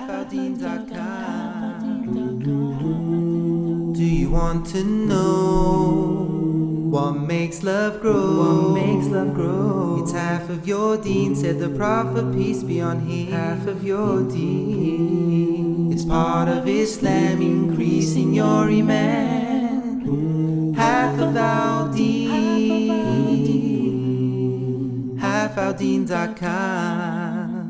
Do you want to know what makes love grow? What makes love grow? It's half of your deen, said the Prophet, peace be on him. Half of your deen. It's part of Islam, increasing your iman. Half of our deen. Half our deen.com.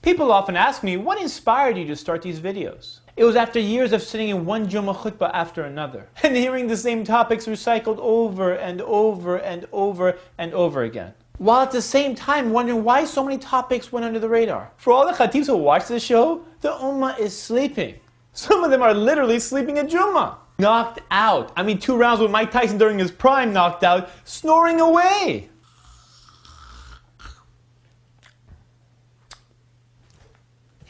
People often ask me, what inspired you to start these videos? It was after years of sitting in one Jummah khutbah after another, and hearing the same topics recycled over and over and over and over again. While at the same time wondering why so many topics went under the radar. For all the khatibs who watch this show, the ummah is sleeping. Some of them are literally sleeping at Jummah. Knocked out. I mean, 2 rounds with Mike Tyson during his prime, knocked out, snoring away.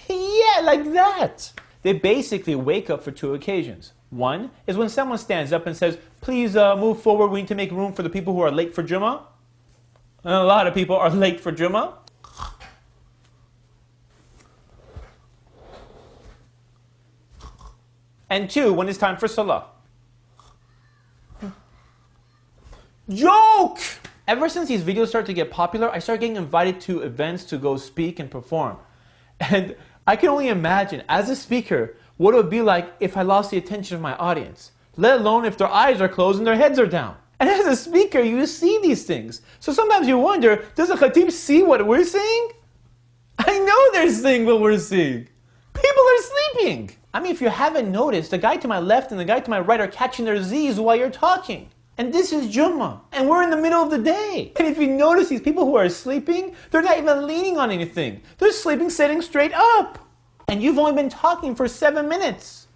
Yeah, like that. They basically wake up for 2 occasions. One is when someone stands up and says, please move forward, we need to make room for the people who are late for Jummah. And a lot of people are late for Jummah. And 2, when it's time for Salah. Joke! Ever since these videos started to get popular, I started getting invited to events to go speak and perform. And I can only imagine, as a speaker, what it would be like if I lost the attention of my audience, let alone if their eyes are closed and their heads are down. And as a speaker, you see these things. So sometimes you wonder, does the khatib see what we're seeing? I know they're seeing what we're seeing. People are sleeping. I mean, if you haven't noticed, the guy to my left and the guy to my right are catching their Z's while you're talking. And this is Jummah, and we're in the middle of the day. And if you notice these people who are sleeping, they're not even leaning on anything. They're sleeping sitting straight up. And you've only been talking for 7 minutes.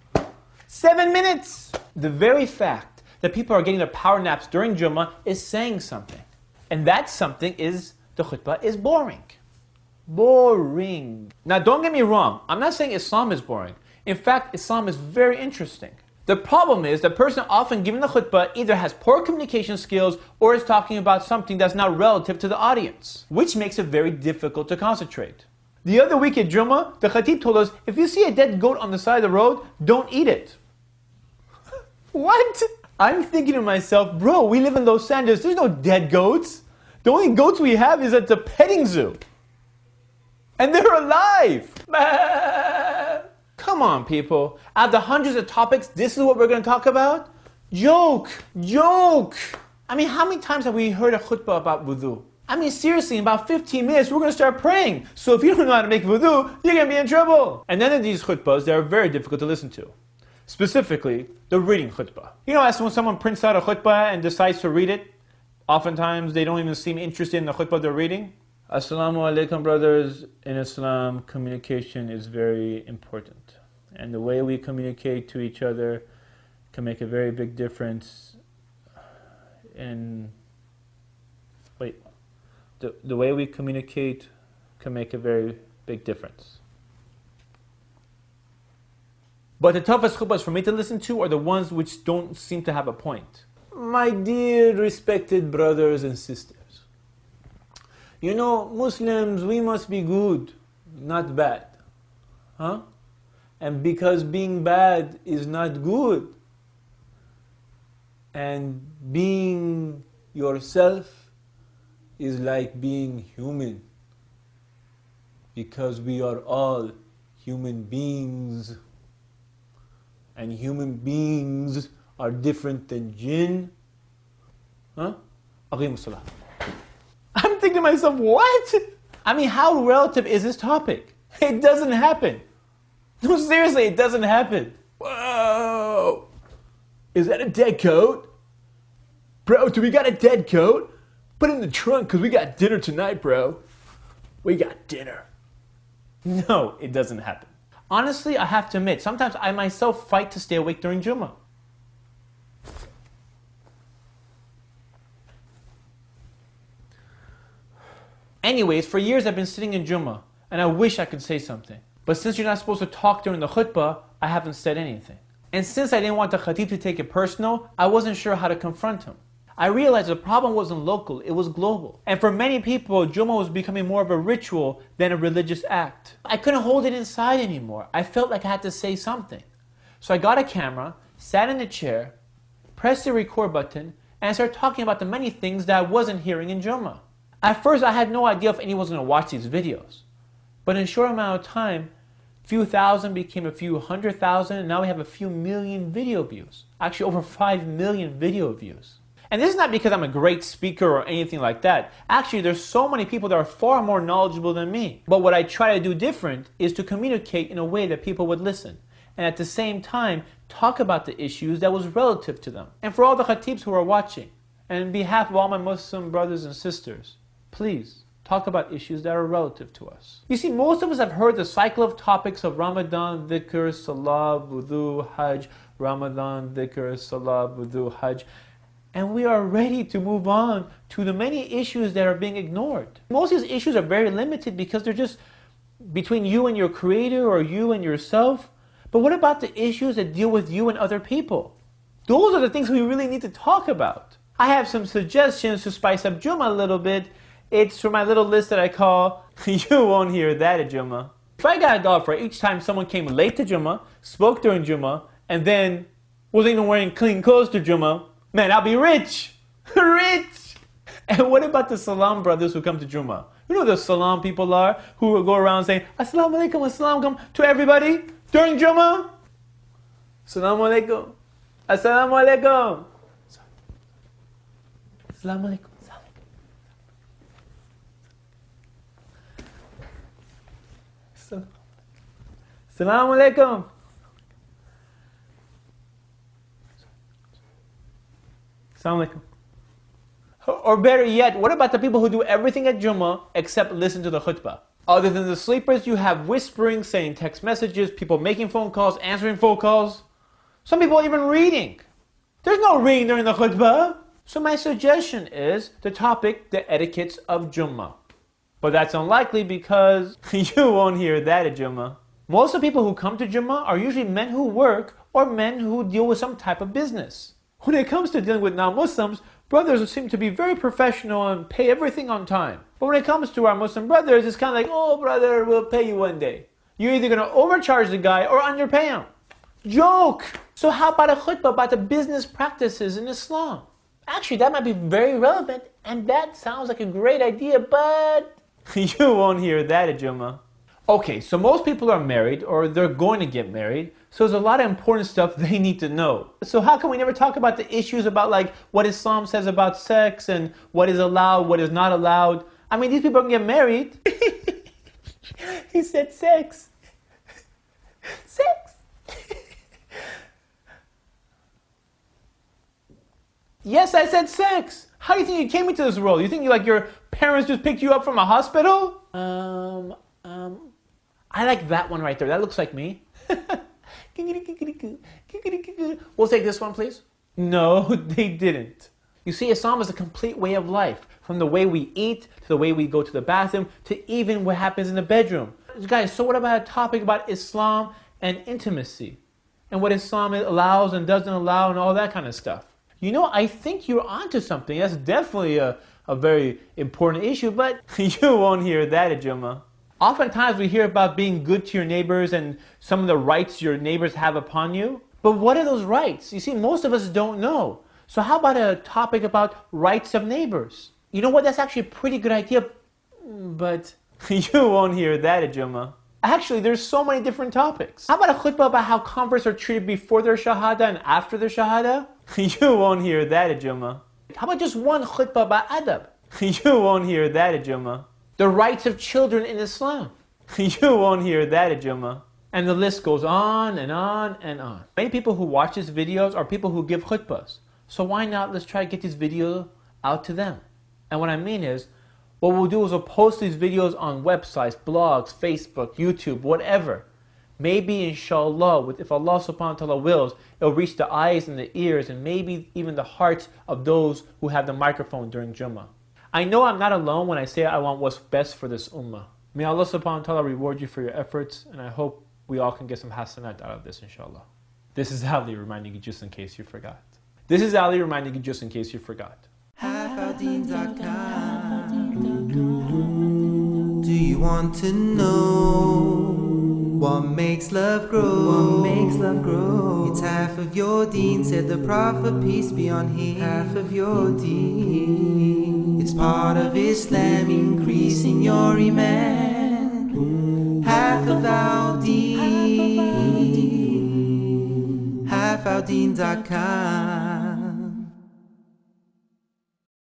7 minutes! The very fact that people are getting their power naps during Jummah is saying something. And that something is, the khutbah is boring. Boring. Now don't get me wrong, I'm not saying Islam is boring. In fact, Islam is very interesting. The problem is the person often giving the khutbah either has poor communication skills or is talking about something that's not relative to the audience, which makes it very difficult to concentrate. The other week at Jummah, the khatib told us, if you see a dead goat on the side of the road, don't eat it. What? I'm thinking to myself, bro, we live in Los Angeles, there's no dead goats. The only goats we have is at the petting zoo. And they're alive. Come on, people. Out of the hundreds of topics, this is what we're going to talk about? Joke! Joke! I mean, how many times have we heard a khutbah about wudu? I mean, seriously, in about 15 minutes, we're going to start praying. So if you don't know how to make wudu, you're going to be in trouble. And then in these khutbahs, they are very difficult to listen to. Specifically, the reading khutbah. You know, as when someone prints out a khutbah and decides to read it, oftentimes they don't even seem interested in the khutbah they're reading. Assalamu alaikum, brothers. In Islam, communication is very important. And the way we communicate to each other can make a very big difference in... The way we communicate can make a very big difference. But the toughest khutbahs for me to listen to are the ones which don't seem to have a point. My dear respected brothers and sisters, you know, Muslims, we must be good, not bad. Huh? And because being bad is not good, and being yourself is like being human, because we are all human beings, and human beings are different than jinn. Huh? Aqim as-salah. I'm thinking to myself, what? I mean, how relative is this topic? It doesn't happen. No, seriously, it doesn't happen. Whoa! Is that a dead coat? Bro, do we got a dead coat? Put it in the trunk because we got dinner tonight, bro. We got dinner. No, it doesn't happen. Honestly, I have to admit, sometimes I myself fight to stay awake during Jummah. Anyways, for years I've been sitting in Jummah, and I wish I could say something. But since you're not supposed to talk during the khutbah, I haven't said anything. And since I didn't want the khatib to take it personal, I wasn't sure how to confront him. I realized the problem wasn't local, it was global. And for many people, Jummah was becoming more of a ritual than a religious act. I couldn't hold it inside anymore. I felt like I had to say something. So I got a camera, sat in a chair, pressed the record button, and started talking about the many things that I wasn't hearing in Jummah. At first, I had no idea if anyone was going to watch these videos. But in a short amount of time, a few thousand became a few 100,000, and now we have a few million video views. Actually, over 5 million video views. And this is not because I'm a great speaker or anything like that. Actually, there's so many people that are far more knowledgeable than me. But what I try to do different is to communicate in a way that people would listen. And at the same time, talk about the issues that was relative to them. And for all the khatibs who are watching, and on behalf of all my Muslim brothers and sisters, please talk about issues that are relative to us. You see, most of us have heard the cycle of topics of Ramadan, dhikr, salah, wudu, hajj, Ramadan, dhikr, salah, wudu, hajj. And we are ready to move on to the many issues that are being ignored. Most of these issues are very limited because they're just between you and your creator or you and yourself. But what about the issues that deal with you and other people? Those are the things we really need to talk about. I have some suggestions to spice up Jummah a little bit. It's from my little list that I call, you won't hear that at Jummah. If I got $1 for each time someone came late to Jummah, spoke during Jummah, and then wasn't even wearing clean clothes to Jummah, man, I'll be rich! Rich! And what about the Salam brothers who come to Jummah? You know who the Salam people are? Who go around saying, Assalamu alaikum, Assalamu alaikum to everybody during Jummah? Assalamu alaikum. Assalamu alaikum. Assalamu alaikum. Assalamu alaikum. Assalamu alaikum. Or better yet, what about the people who do everything at Jummah except listen to the khutbah? Other than the sleepers, you have whispering, saying text messages, people making phone calls, answering phone calls. Some people even reading. There's no reading during the khutbah. So my suggestion is the topic, the etiquettes of Jummah. But that's unlikely because you won't hear that at Jummah. Most of the people who come to Jummah are usually men who work or men who deal with some type of business. When it comes to dealing with non-Muslims, brothers seem to be very professional and pay everything on time. But when it comes to our Muslim brothers, it's kind of like, oh brother, we'll pay you one day. You're either going to overcharge the guy or underpay him. Joke! So how about a khutbah about the business practices in Islam? Actually, that might be very relevant, and that sounds like a great idea, but you won't hear that at Jummah. Okay, so most people are married or they're going to get married, so there's a lot of important stuff they need to know. So how come we never talk about the issues about like what Islam says about sex and what is allowed, what is not allowed? I mean, these people can get married. He said sex. Sex. Yes, I said sex. How do you think you came into this world? You think like your parents just picked you up from a hospital? I like that one right there. That looks like me. We'll take this one, please. No, they didn't. You see, Islam is a complete way of life. From the way we eat, to the way we go to the bathroom, to even what happens in the bedroom. Guys, so what about a topic about Islam and intimacy? And what Islam allows and doesn't allow and all that kind of stuff. You know, I think you're onto something. That's definitely a very important issue, but you won't hear that at Jummah. Oftentimes we hear about being good to your neighbors and some of the rights your neighbors have upon you. But what are those rights? You see, most of us don't know. So how about a topic about rights of neighbors? You know what? That's actually a pretty good idea, but you won't hear that at Jummah. Actually, there's so many different topics. How about a khutbah about how converts are treated before their shahada and after their shahada? You won't hear that at Jummah. How about just one khutbah about adab? You won't hear that at Jummah. The rights of children in Islam. You won't hear that at Jummah. And the list goes on and on and on. Many people who watch these videos are people who give khutbahs. So why not let's try to get these videos out to them? And what I mean is, what we'll do is we'll post these videos on websites, blogs, Facebook, YouTube, whatever. Maybe inshallah, if Allah subhanahu wa ta'ala wills, it'll reach the eyes and the ears and maybe even the hearts of those who have the microphone during Jummah. I know I'm not alone when I say I want what's best for this ummah. May Allah subhanahu wa ta'ala reward you for your efforts, and I hope we all can get some hasanat out of this, inshallah. This is Ali reminding you just in case you forgot. halfourdeen.com. Do you want to know what makes love grow? What makes love grow? It's half of your deen, said the Prophet, peace be on him. Half of your deen. It's part of Islam, increasing your iman. Half of our deen. halfourdeen.com.